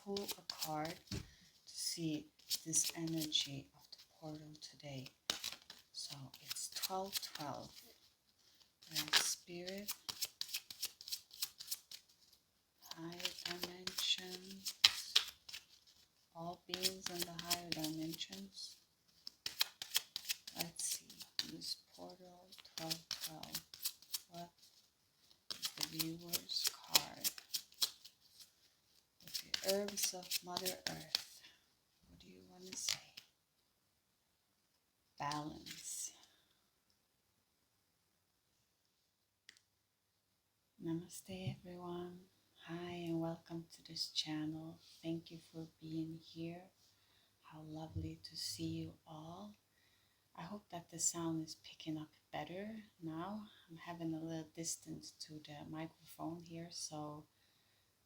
pull a card to see this energy of the portal today. So it's 1212. Spirit, higher dimension, all beings in the higher dimensions. Let's see, this portal 1212. What is the viewer's card? With the herbs of Mother Earth. What do you want to say? Balance. Namaste everyone. Hi and welcome to this channel. Thank you for being here. How lovely to see you all. I hope that the sound is picking up better now. I'm having a little distance to the microphone here, so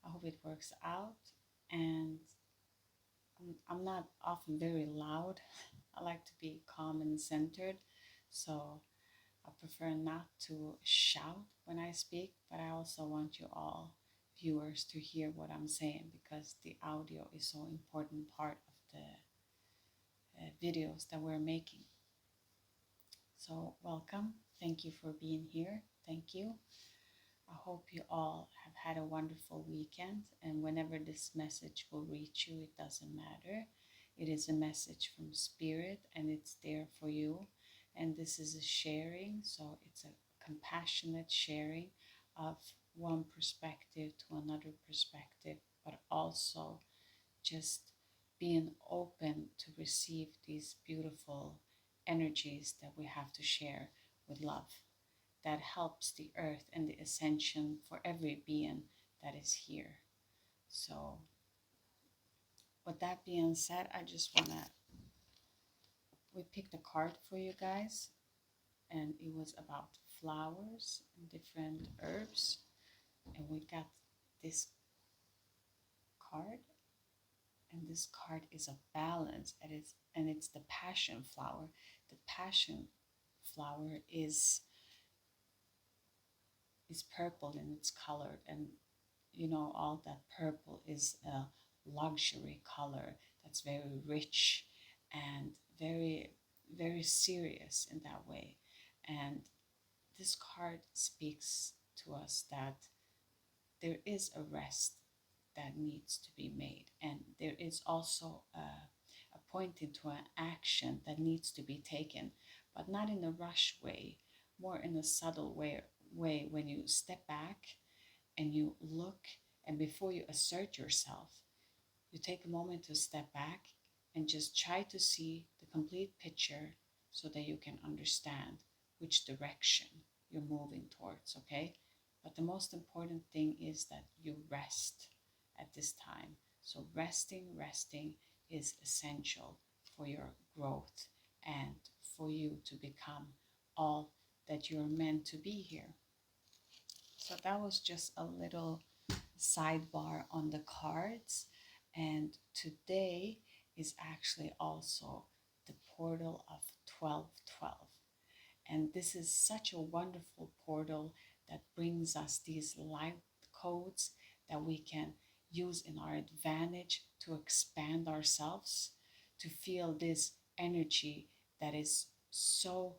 I hope it works out. And I'm not often very loud. I like to be calm and centered, so I prefer not to shout when I speak, but I also want you all viewers to hear what I'm saying, because the audio is so important part of the videos that we're making. So welcome. Thank you for being here. Thank you. I hope you all have had a wonderful weekend, and whenever this message will reach you, it doesn't matter. It is a message from Spirit and it's there for you. And this is a sharing, so it's a compassionate sharing of one perspective to another perspective, but also just being open to receive these beautiful energies that we have to share with love. That helps the earth and the ascension for every being that is here. So with that being said, I just want to, we picked a card for you guys, and it was about flowers and different herbs, and we got this card, and this card is a balance, and it's the passion flower. The passion flower is purple in its color, and you know, all that purple is a luxury color that's very rich and very, very serious in that way. And this card speaks to us that there is a rest that needs to be made, and there is also a pointing to an action that needs to be taken, but not in a rush way, more in a subtle way when you step back and you look, and before you assert yourself, you take a moment to step back and just try to see the complete picture so that you can understand which direction you're moving towards, okay? But the most important thing is that you rest at this time. So resting is essential for your growth and for you to become all that you're meant to be here. So that was just a little sidebar on the cards. And today is actually also the portal of 1212. And this is such a wonderful portal that brings us these light codes that we can use in our advantage to expand ourselves, to feel this energy that is so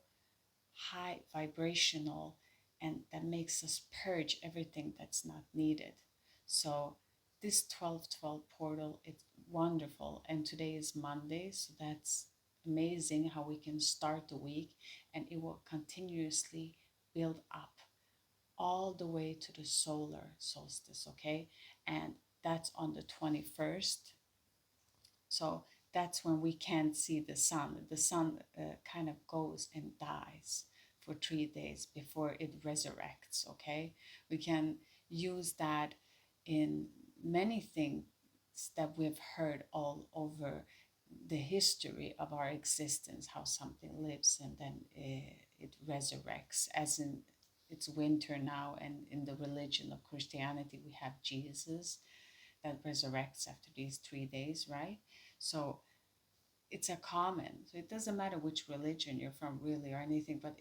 high vibrational and that makes us purge everything that's not needed. So this 1212 portal, it's wonderful. And today is Monday, so that's amazing how we can start the week, and it will continuously build up all the way to the solar solstice, okay? And that's on the 21st. So that's when we can't see the sun. The sun kind of goes and dies for 3 days before it resurrects, okay? We can use that in many things that we've heard all over the history of our existence, how something lives and then it resurrects, as in it's winter now, and in the religion of Christianity we have Jesus that resurrects after these 3 days, right? So it's a common, so it doesn't matter which religion you're from really or anything, but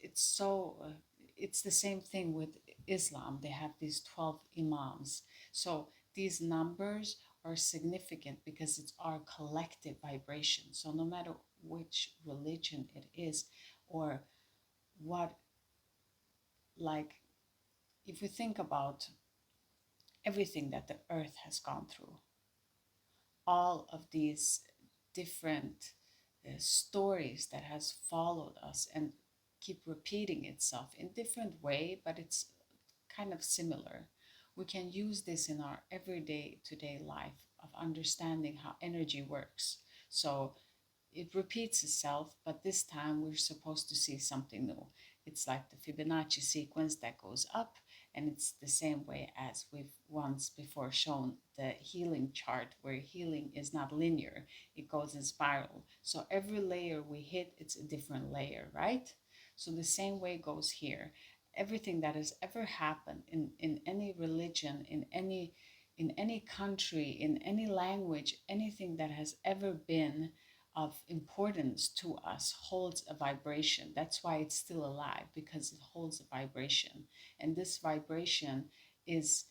it's the same thing with Islam. They have these 12 imams. So these numbers are significant because it's our collective vibration. So no matter which religion it is, or what, like, if we think about everything that the earth has gone through, all of these different stories that has followed us and keep repeating itself in different way, but it's kind of similar. We can use this in our everyday today life of understanding how energy works. So it repeats itself, but this time we're supposed to see something new. It's like the Fibonacci sequence that goes up, and it's the same way as we've once before shown the healing chart, where healing is not linear, it goes in spiral. So every layer we hit, it's a different layer, right? So the same way goes here. Everything that has ever happened in any religion, in any country, in any language, anything that has ever been of importance to us holds a vibration. That's why it's still alive, because it holds a vibration. And this vibration is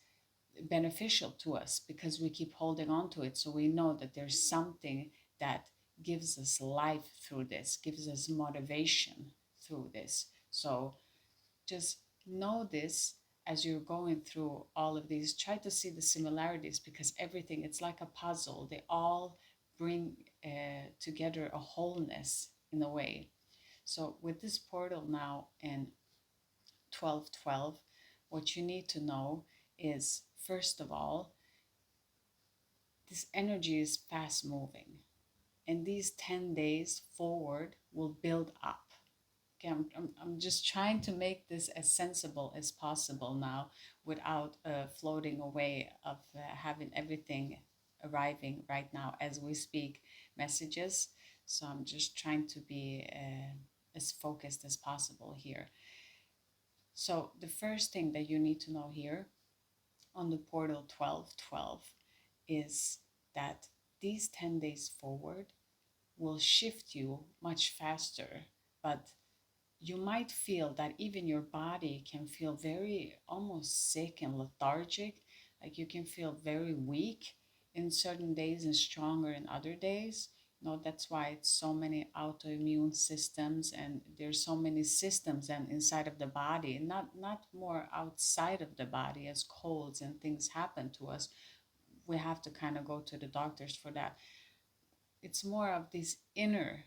beneficial to us because we keep holding on to it. So we know that there's something that gives us life through this, gives us motivation through this. So just know this as you're going through all of these. Try to see the similarities, because everything, it's like a puzzle. They all bring together a wholeness in a way. So with this portal now in 1212, what you need to know is, first of all, this energy is fast moving, and these 10 days forward will build up. Okay, I'm just trying to make this as sensible as possible now, without floating away of having everything arriving right now as we speak, messages. So I'm just trying to be as focused as possible here. So the first thing that you need to know here on the portal 1212 is that these 10 days forward will shift you much faster, but you might feel that even your body can feel very almost sick and lethargic. Like you can feel very weak in certain days and stronger in other days. You know, that's why it's so many autoimmune systems, and there's so many systems and inside of the body, not more outside of the body as colds and things happen to us. We have to kind of go to the doctors for that. It's more of these inner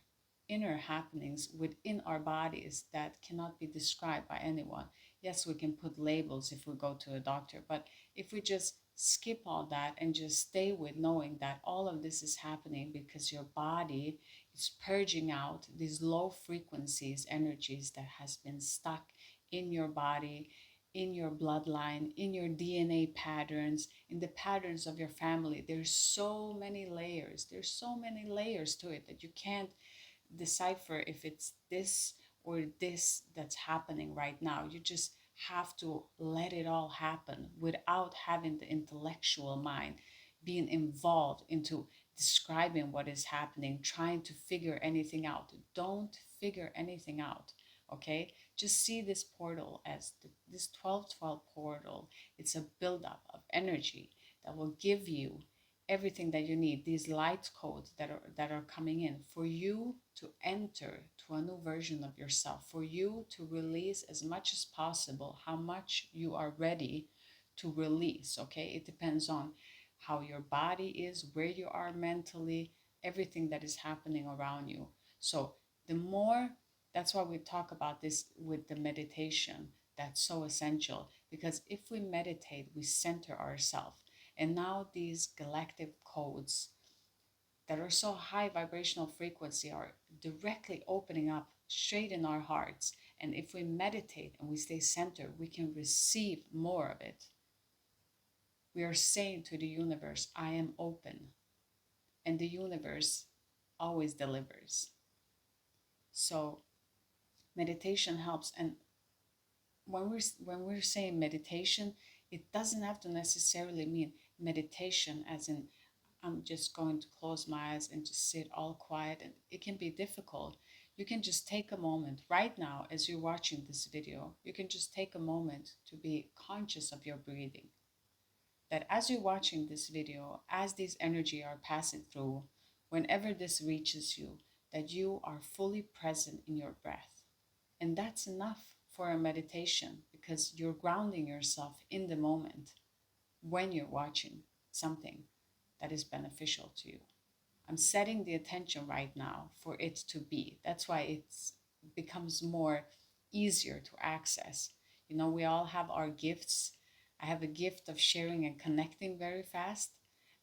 happenings within our bodies that cannot be described by anyone. Yes, we can put labels if we go to a doctor, but if we just skip all that and just stay with knowing that all of this is happening because your body is purging out these low frequencies energies that has been stuck in your body, in your bloodline, in your DNA patterns, in the patterns of your family. There's so many layers. There's so many layers to it that you can't decipher if it's this or this that's happening right now. You just have to let it all happen without having the intellectual mind being involved into describing what is happening, trying to figure anything out. Don't figure anything out, okay? Just see this portal as this 1212 portal. It's a buildup of energy that will give you everything that you need, these light codes that are coming in for you to enter to a new version of yourself, for you to release as much as possible, how much you are ready to release. Okay, it depends on how your body is, where you are mentally, everything that is happening around you. So the more, that's why we talk about this with the meditation. That's so essential, because if we meditate, we center ourselves. And now these galactic codes that are so high vibrational frequency are directly opening up straight in our hearts. And if we meditate and we stay centered, we can receive more of it. We are saying to the universe, I am open. And the universe always delivers. So meditation helps. And when we're saying meditation, it doesn't have to necessarily mean meditation as in I'm just going to close my eyes and just sit all quiet. And it can be difficult. You can just take a moment right now as you're watching this video. You can just take a moment to be conscious of your breathing. that as you're watching this video, as these energy are passing through, whenever this reaches you, that you are fully present in your breath. And that's enough for a meditation because you're grounding yourself in the moment when you're watching something that is beneficial to you. I'm setting the attention right now for it to be. That's why it becomes more easier to access. You know, we all have our gifts. I have a gift of sharing and connecting very fast.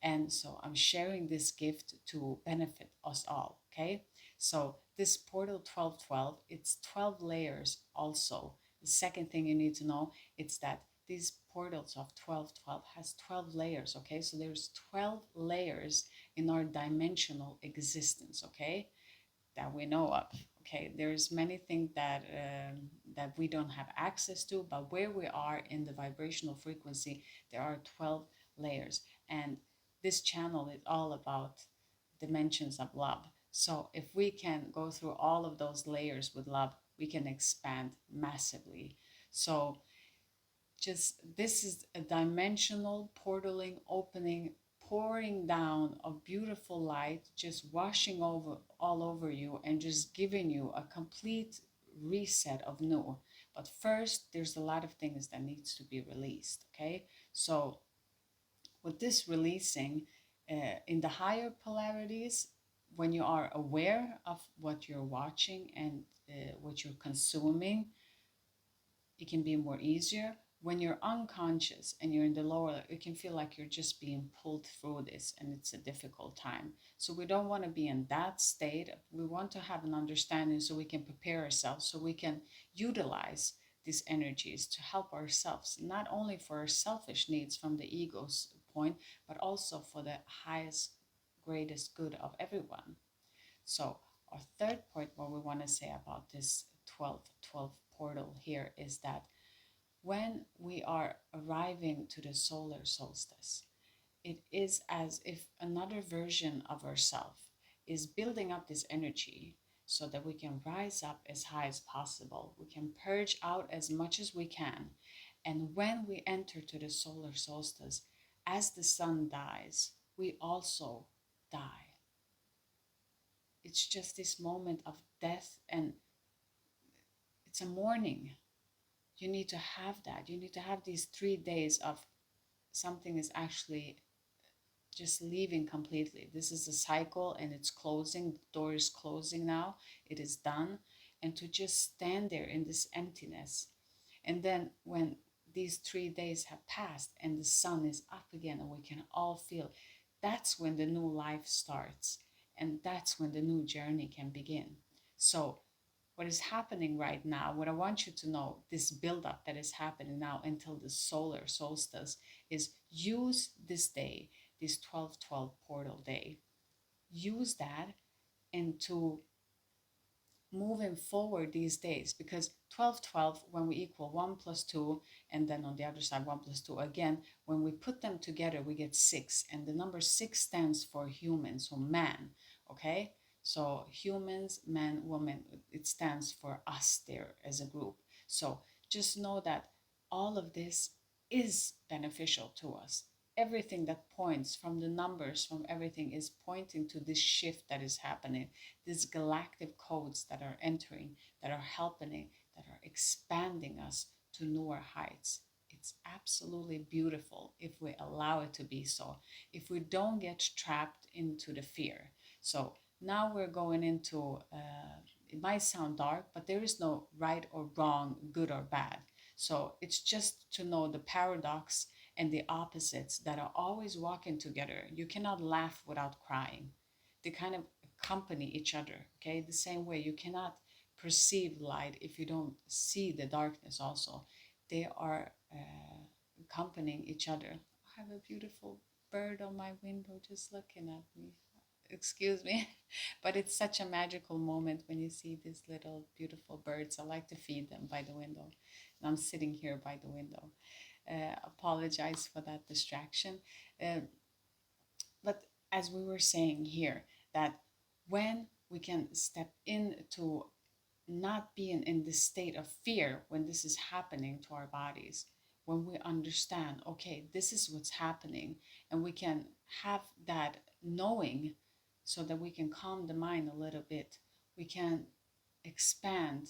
And so I'm sharing this gift to benefit us all. Okay. So this portal 1212, it's 12 layers also. The second thing you need to know is that these portals of 1212 has 12 layers. Okay. So there's 12 layers in our dimensional existence, okay, that we know of. Okay, there's many things that we don't have access to, but where we are in the vibrational frequency, there are 12 layers, and this channel is all about dimensions of love. So if we can go through all of those layers with love, we can expand massively. So just this is a dimensional portaling opening, pouring down of beautiful light, just washing over all over you and just giving you a complete reset of new. But first there's a lot of things that needs to be released. Okay, so with this releasing, in the higher polarities, when you are aware of what you're watching and what you're consuming, it can be more easier. When you're unconscious and you're in the lower, it can feel like you're just being pulled through this and it's a difficult time. So we don't want to be in that state. We want to have an understanding so we can prepare ourselves, so we can utilize these energies to help ourselves, not only for our selfish needs from the ego's point, but also for the highest, greatest good of everyone. So our third point, what we want to say about this 12 portal here is that when we are arriving to the solar solstice, it is as if another version of ourselves is building up this energy so that we can rise up as high as possible. We can purge out as much as we can. And when we enter to the solar solstice, as the sun dies, we also die. It's just this moment of death, and it's a mourning. You need to have that. You need to have these 3 days of something is actually just leaving completely. This is a cycle and it's closing. The door is closing now. It is done. And to just stand there in this emptiness. And then when these 3 days have passed and the sun is up again and we can all feel, that's when the new life starts. And that's when the new journey can begin. So what is happening right now, what I want you to know, this buildup that is happening now until the solar solstice, is use this day, this 12/12 portal day. Use that into moving forward these days, because 12/12, when we equal 1 plus 2, and then on the other side 1 plus 2 again, when we put them together we get 6, and the number 6 stands for human, so man. Okay, so humans, man, woman, it stands for us there as a group. So just know that all of this is beneficial to us. Everything that points from the numbers, from everything, is pointing to this shift that is happening, these galactic codes that are entering, that are helping, that are expanding us to newer heights. It's absolutely beautiful if we allow it to be so, if we don't get trapped into the fear. So now we're going into, it might sound dark, but there is no right or wrong, good or bad. So it's just to know the paradox and the opposites that are always walking together. You cannot laugh without crying. They kind of accompany each other, okay? The same way you cannot perceive light if you don't see the darkness also. They are accompanying each other. I have a beautiful bird on my window just looking at me. Excuse me. But it's such a magical moment when you see these little beautiful birds. I like to feed them by the window. And I'm sitting here by the window. Apologize for that distraction. Uh, but as we were saying here, that when we can step into not being in this state of fear when this is happening to our bodies, when we understand, okay, this is what's happening, and we can have that knowing so that we can calm the mind a little bit. We can expand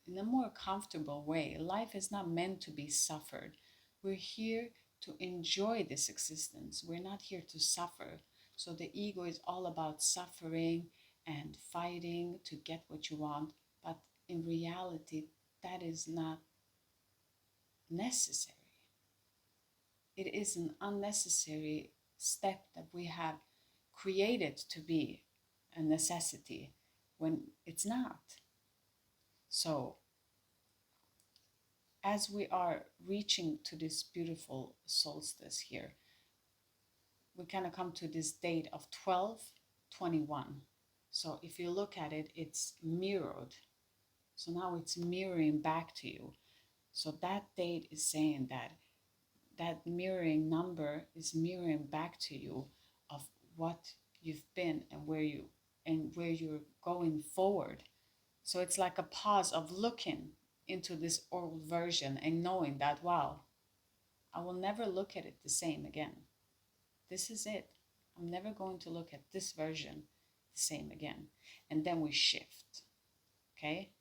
in a more comfortable way. Life is not meant to be suffered. We're here to enjoy this existence. We're not here to suffer. So the ego is all about suffering and fighting to get what you want. But in reality, that is not necessary. It is an unnecessary step that we have created to be a necessity when it's not. So as we are reaching to this beautiful solstice here, we kind of come to this date of 12/21. So if you look at it, it's mirrored. So now it's mirroring back to you. So that date is saying that that mirroring number is mirroring back to you of what you've been and where you're going forward. So it's like a pause of looking into this old version and knowing that, wow, I will never look at it the same again. This is it. I'm never going to look at this version the same again. And then we shift. Okay?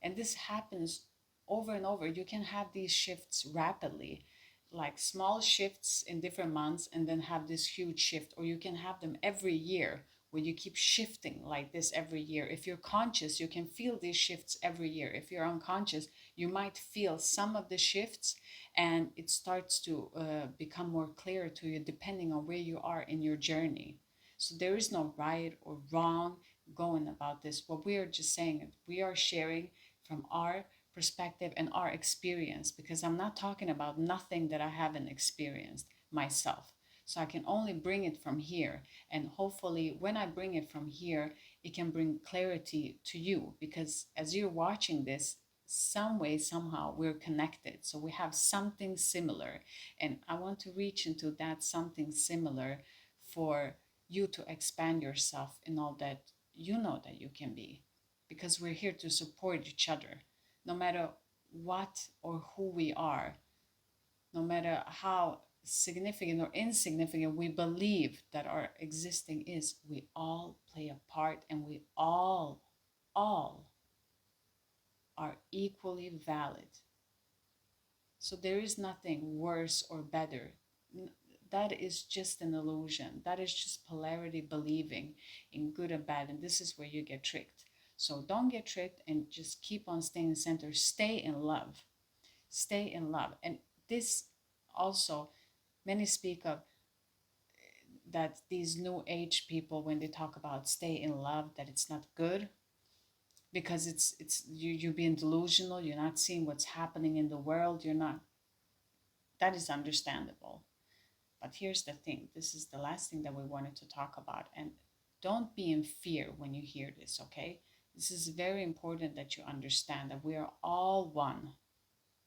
And this happens over and over. You can have these shifts rapidly, like small shifts in different months, and then have this huge shift. Or you can have them every year, where you keep shifting like this every year. If you're conscious, you can feel these shifts every year. If you're unconscious, you might feel some of the shifts, and it starts to become more clear to you depending on where you are in your journey. So there is no right or wrong going about this. What we are just saying is we are sharing from our perspective and our experience, because I'm not talking about nothing that I haven't experienced myself. So I can only bring it from here. And hopefully when I bring it from here, it can bring clarity to you, because as you're watching this, some way, somehow we're connected. So we have something similar. And I want to reach into that something similar for you to expand yourself in all that you know that you can be, because we're here to support each other, no matter what or who we are, no matter how significant or insignificant we believe that our existing is. We all play a part, and we all are equally valid. So there is nothing worse or better. That is just an illusion. That is just polarity believing in good and bad. And this is where you get tricked. So don't get tricked, and just keep on staying in the center. Stay in love. Stay in love. And this also, many speak of that these new age people, when they talk about stay in love, that it's not good, because it's you're being delusional. You're not seeing what's happening in the world. You're not. That is understandable. But here's the thing. This is the last thing that we wanted to talk about. And don't be in fear when you hear this, okay? This is very important that you understand that we are all one.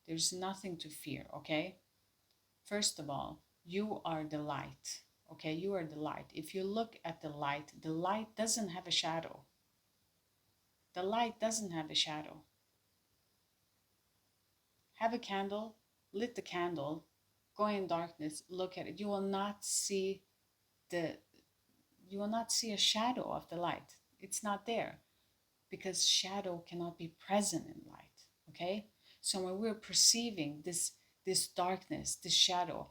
There's nothing to fear, okay? First of all, you are the light, okay? You are the light. If you look at the light doesn't have a shadow. The light doesn't have a shadow. Have a candle, lit the candle, go in darkness, look at it. You will not see a shadow of the light. It's not there, because shadow cannot be present in light. Okay? So when we're perceiving this darkness, this shadow,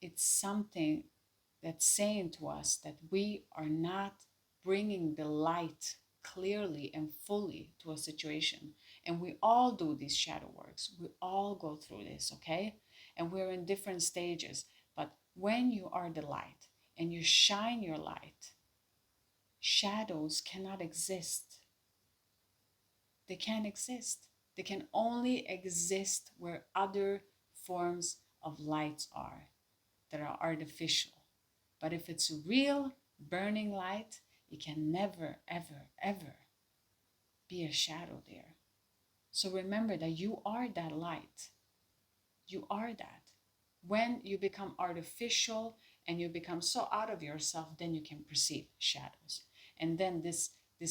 it's something that's saying to us that we are not bringing the light clearly and fully to a situation. And we all do these shadow works. We all go through this, okay? And we're in different stages. But when you are the light and you shine your light, shadows cannot exist. They can't exist. They can only exist where other forms of lights are that are artificial. But if it's real burning light, it can never, ever, ever be a shadow there. So remember that you are that light. You are that. When you become artificial and you become so out of yourself, then you can perceive shadows. And then this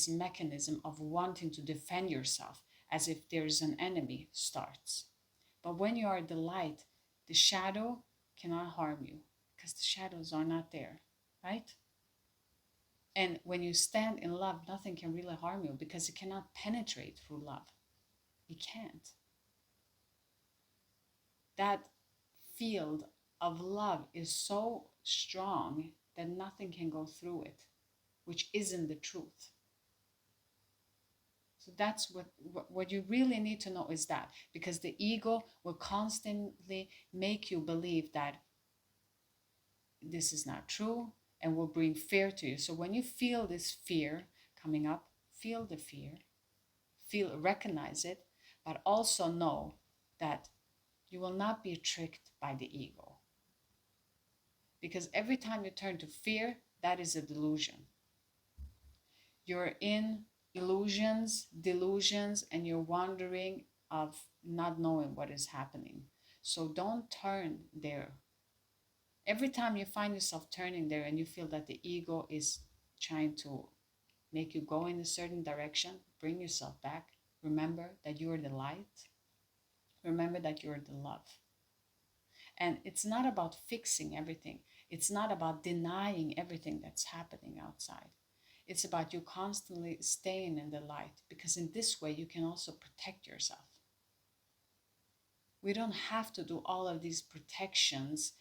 mechanism of wanting to defend yourself as if there's an enemy starts. But when you are the light, the shadow cannot harm you because the shadows are not there, right? And when you stand in love, nothing can really harm you because it cannot penetrate through love. It can't. That field of love is so strong that nothing can go through it, which isn't the truth. So that's what you really need to know is that, because the ego will constantly make you believe that this is not true and will bring fear to you. So when you feel this fear coming up, feel the fear, recognize it, but also know that you will not be tricked by the ego. Because every time you turn to fear, that is a delusion. You're in illusions, delusions, and you're wandering of not knowing what is happening. So don't turn there. Every time you find yourself turning there and you feel that the ego is trying to make you go in a certain direction, bring yourself back. Remember that you're the light. Remember that you're the love. And it's not about fixing everything. It's not about denying everything that's happening outside. It's about you constantly staying in the light, because in this way you can also protect yourself. We don't have to do all of these protections.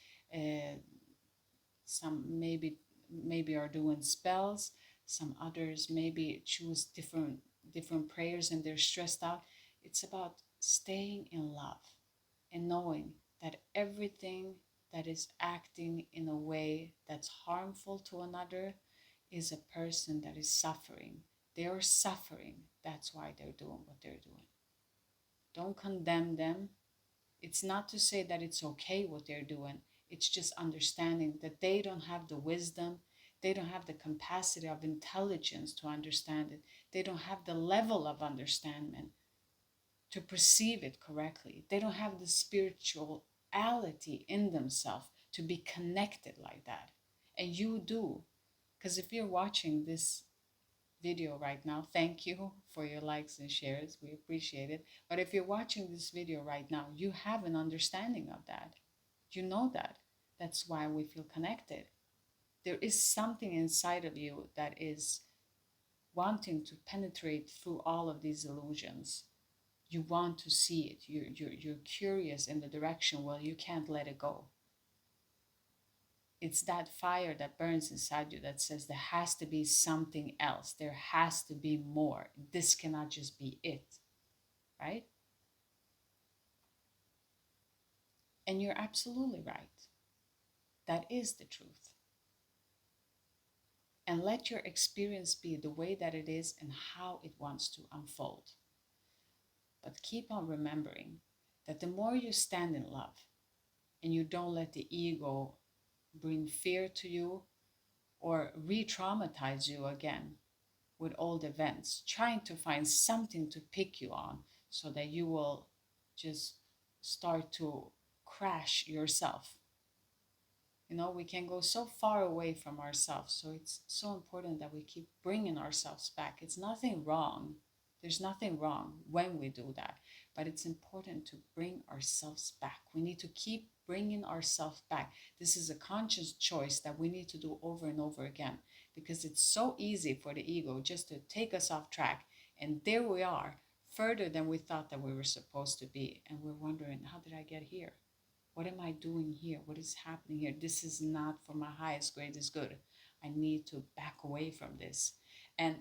Some maybe are doing spells. Some others maybe choose different prayers and they're stressed out. It's about staying in love and knowing that everything that is acting in a way that's harmful to another is a person that is suffering. They are suffering. That's why they're doing what they're doing. Don't condemn them. It's not to say that it's okay what they're doing. It's just understanding that they don't have the wisdom. They don't have the capacity of intelligence to understand it. They don't have the level of understanding to perceive it correctly. They don't have the spirituality in themselves to be connected like that. And you do. Because if you're watching this video right now, thank you for your likes and shares. We appreciate it. But if you're watching this video right now, you have an understanding of that. You know that. That's why we feel connected. There is something inside of you that is wanting to penetrate through all of these illusions. You want to see it. You're curious in the direction. Well, you can't let it go. It's that fire that burns inside you that says there has to be something else. There has to be more. This cannot just be it, right? And you're absolutely right. That is the truth. And let your experience be the way that it is and how it wants to unfold. But keep on remembering that the more you stand in love and you don't let the ego bring fear to you or re-traumatize you again with old events, trying to find something to pick you on so that you will just start to crash yourself. You know, we can go so far away from ourselves. So it's so important that we keep bringing ourselves back. It's nothing wrong. There's nothing wrong when we do that. But it's important to bring ourselves back. We need to keep bringing ourselves back. This is a conscious choice that we need to do over and over again, because it's so easy for the ego just to take us off track. And there we are, further than we thought that we were supposed to be. And we're wondering, how did I get here? What am I doing here? What is happening here? This is not for my highest, greatest good. I need to back away from this. And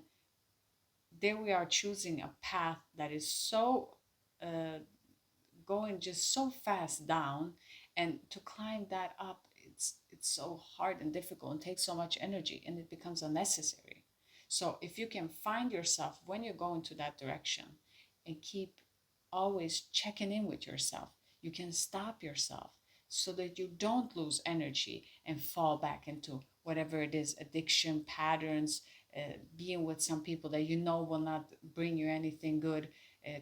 there we are choosing a path that is so going just so fast down, and to climb that up, it's so hard and difficult and takes so much energy, and it becomes unnecessary. So if you can find yourself when you're going to that direction and keep always checking in with yourself, you can stop yourself so that you don't lose energy and fall back into whatever it is, addiction patterns, being with some people that you know will not bring you anything good,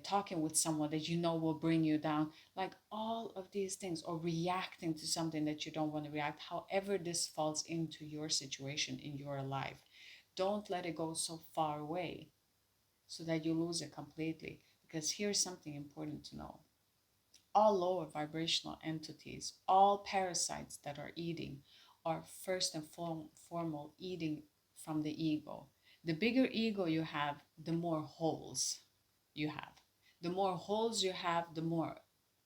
talking with someone that you know will bring you down, like all of these things, or reacting to something that you don't want to react, however this falls into your situation in your life. Don't let it go so far away so that you lose it completely. Because here's something important to know. all lower vibrational entities, all parasites that are eating, are first and foremost eating from the ego. The bigger ego you have, the more holes you have. The more holes you have, the more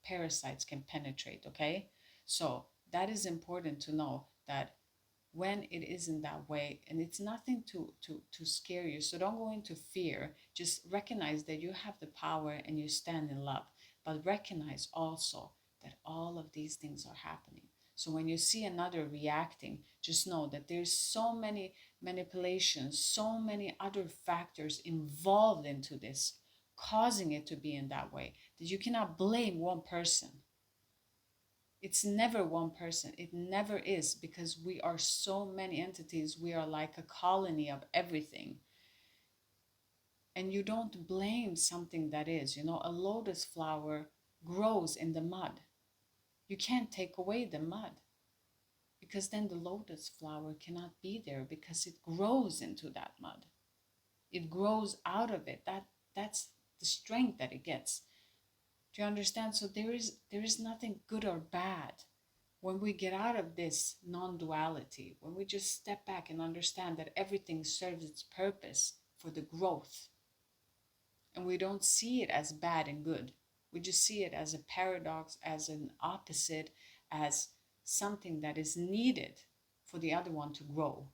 parasites can penetrate, okay? So that is important to know, that when it isn't that way, and it's nothing to scare you, so don't go into fear. Just recognize that you have the power and you stand in love, but recognize also that all of these things are happening. So when you see another reacting, just know that there's so many manipulations, so many other factors involved into this, causing it to be in that way, that you cannot blame one person. It's never one person. It never is, because we are so many entities. We are like a colony of everything. And you don't blame something that is, a lotus flower grows in the mud. You can't take away the mud, because then the lotus flower cannot be there, because it grows into that mud. It grows out of it. That's the strength that it gets. Do you understand? So there is nothing good or bad. When we get out of this non-duality, when we just step back and understand that everything serves its purpose for the growth, and we don't see it as bad and good, we just see it as a paradox, as an opposite, as something that is needed for the other one to grow.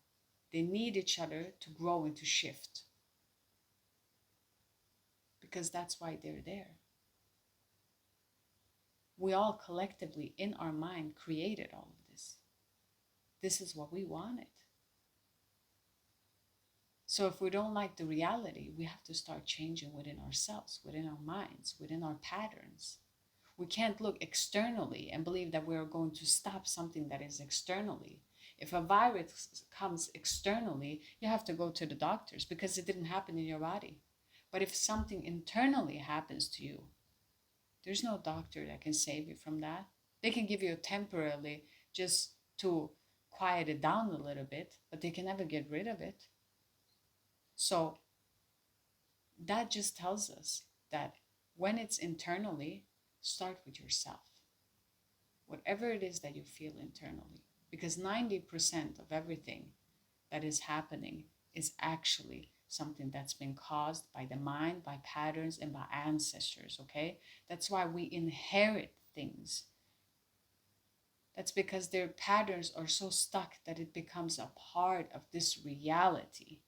They need each other to grow and to shift, because that's why they're there. We all collectively in our mind created all of this. This is what we wanted. So if we don't like the reality, we have to start changing within ourselves, within our minds, within our patterns. We can't look externally and believe that we're going to stop something that is externally. If a virus comes externally, you have to go to the doctors, because it didn't happen in your body. But if something internally happens to you, there's no doctor that can save you from that. They can give you temporarily just to quiet it down a little bit, but they can never get rid of it. So that just tells us that when it's internally, start with yourself. Whatever it is that you feel internally, because 90% of everything that is happening is actually something that's been caused by the mind, by patterns, and by ancestors, okay? That's why we inherit things. That's because their patterns are so stuck that it becomes a part of this reality,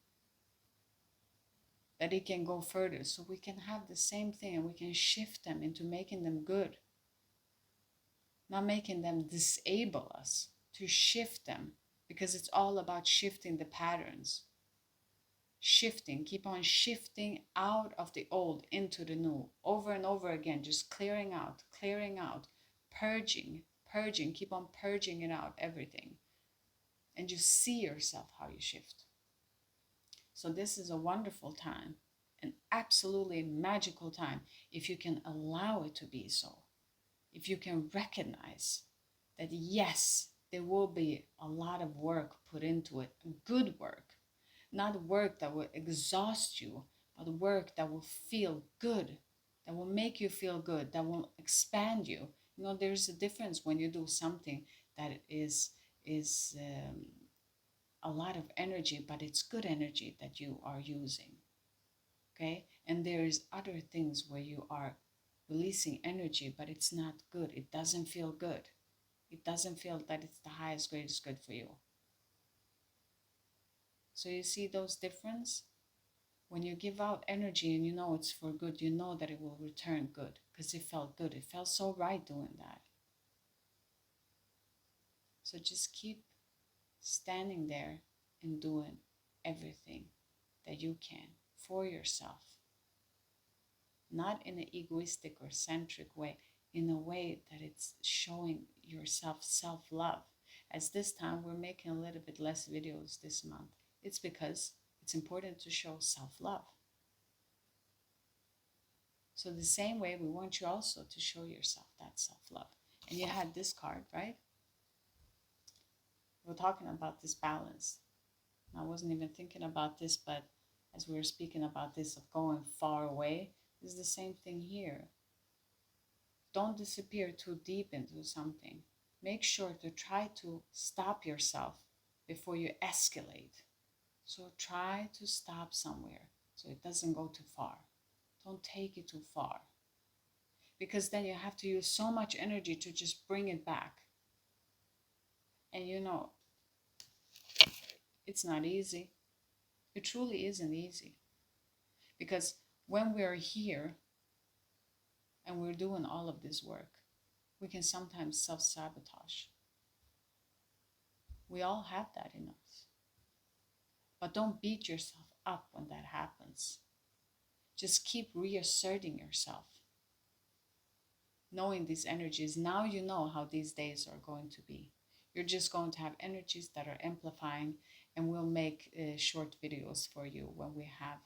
that it can go further. So we can have the same thing and we can shift them into making them good, not making them disable us, to shift them, because it's all about shifting the patterns. Shifting, keep on shifting out of the old into the new, over and over again, just clearing out, purging, keep on purging it out, everything. And just see yourself how you shift. So this is a wonderful time, an absolutely magical time, if you can allow it to be so. If you can recognize that, yes, there will be a lot of work put into it, good work, not work that will exhaust you, but work that will feel good, that will make you feel good, that will expand you. There's a difference when you do something that is a lot of energy, but it's good energy that you are using, okay? And there's other things where you are releasing energy, but it's not good. It doesn't feel good. It doesn't feel that it's the highest, greatest good for you. So you see those difference? When you give out energy and you know it's for good, you know that it will return good, because it felt good. It felt so right doing that. So just keep standing there and doing everything that you can for yourself. Not in an egoistic or centric way, in a way that it's showing yourself self-love. As this time we're making a little bit less videos this month, it's because it's important to show self-love. So the same way, we want you also to show yourself that self-love. And you had this card, right? We're talking about this balance. I wasn't even thinking about this, but as we were speaking about this of going far away, it's the same thing here. Don't disappear too deep into something. Make sure to try to stop yourself before you escalate. So try to stop somewhere so it doesn't go too far. Don't take it too far, because then you have to use so much energy to just bring it back. And it's not easy. It truly isn't easy, because when we're here and we're doing all of this work, we can sometimes self-sabotage. We all have that in us. But don't beat yourself up when that happens. Just keep reasserting yourself. Knowing these energies, now you know how these days are going to be. You're just going to have energies that are amplifying, and we'll make short videos for you when we have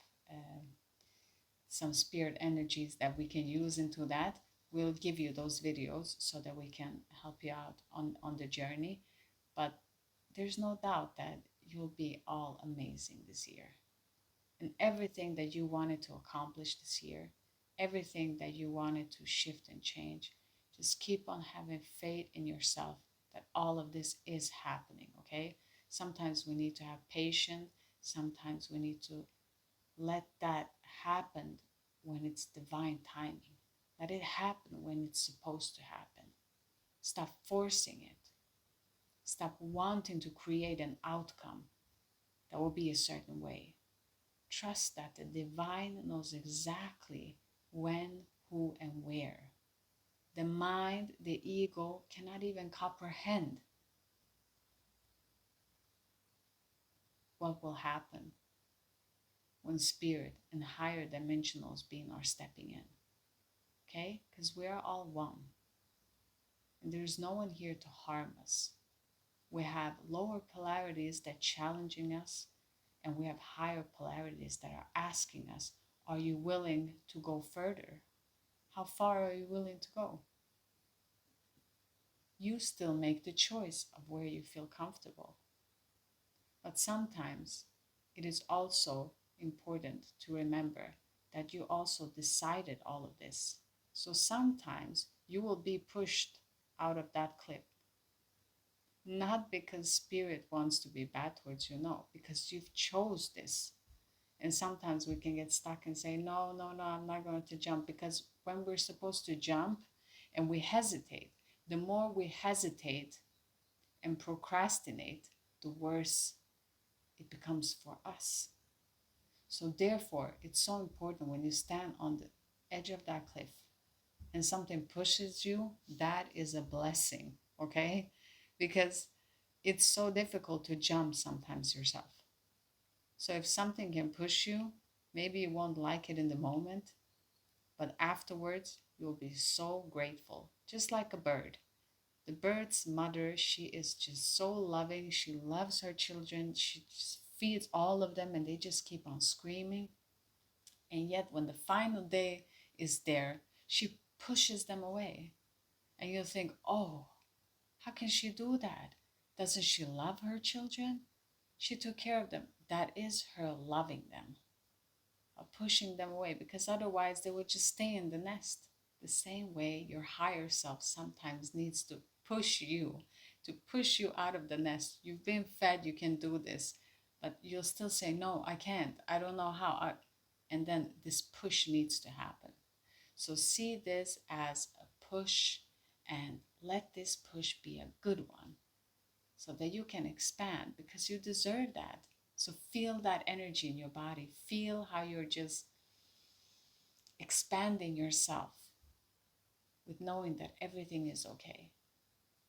some spirit energies that we can use into that. We'll give you those videos so that we can help you out on the journey. But there's no doubt that you'll be all amazing this year. And everything that you wanted to accomplish this year, everything that you wanted to shift and change, just keep on having faith in yourself that all of this is happening, okay? Sometimes we need to have patience. Sometimes we need to let that happen when it's divine timing. Let it happen when it's supposed to happen. Stop forcing it. Stop wanting to create an outcome that will be a certain way. Trust that the divine knows exactly when, who, and where. The mind, the ego cannot even comprehend what will happen when spirit and higher dimensionals being are stepping in. Okay? Because we are all one. And there's no one here to harm us. We have lower polarities that are challenging us, and we have higher polarities that are asking us, are you willing to go further? How far are you willing to go? You still make the choice of where you feel comfortable. But sometimes it is also important to remember that you also decided all of this. So sometimes you will be pushed out of that cliff. Not because spirit wants to be bad towards you, no, because you've chose this. And sometimes we can get stuck and say, no, I'm not going to jump. Because when we're supposed to jump and we hesitate, the more we hesitate and procrastinate, the worse it becomes for us. So therefore, it's so important when you stand on the edge of that cliff and something pushes you, that is a blessing, okay? Because it's so difficult to jump sometimes yourself. So if something can push you, maybe you won't like it in the moment, but afterwards you'll be so grateful, just like a bird. The bird's mother, she is just so loving. She loves her children. She just feeds all of them, and they just keep on screaming. And yet when the final day is there, she pushes them away. And you'll think, oh, how can she do that? Doesn't she love her children? She took care of them. That is her loving them, of pushing them away, because otherwise they would just stay in the nest. The same way your higher self sometimes needs to push you, out of the nest. You've been fed, you can do this, but you'll still say, no, I can't. I don't know how. And then this push needs to happen. So see this as a push, and let this push be a good one so that you can expand, because you deserve that. So feel that energy in your body. Feel how you're just expanding yourself with knowing that everything is okay.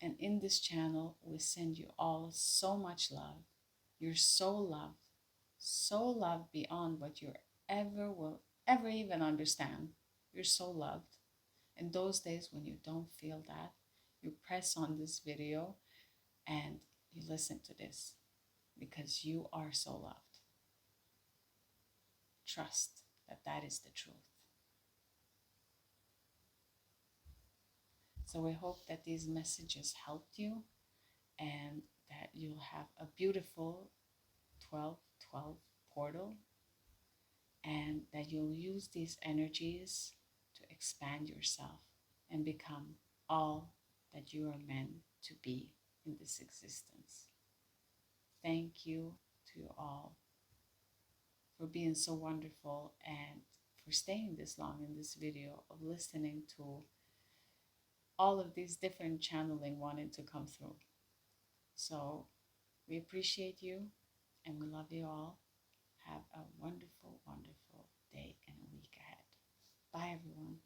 And in this channel, we send you all so much love. You're so loved beyond what you will ever even understand. You're so loved. And those days when you don't feel that, you press on this video and you listen to this, because you are so loved. Trust that that is the truth. So we hope that these messages helped you, and that you'll have a beautiful 12/12 portal, and that you'll use these energies to expand yourself and become all that you are meant to be in this existence. Thank you to you all for being so wonderful and for staying this long in this video of listening to all of these different channeling wanting to come through. So we appreciate you and we love you all. Have a wonderful, wonderful day and a week ahead. Bye, everyone.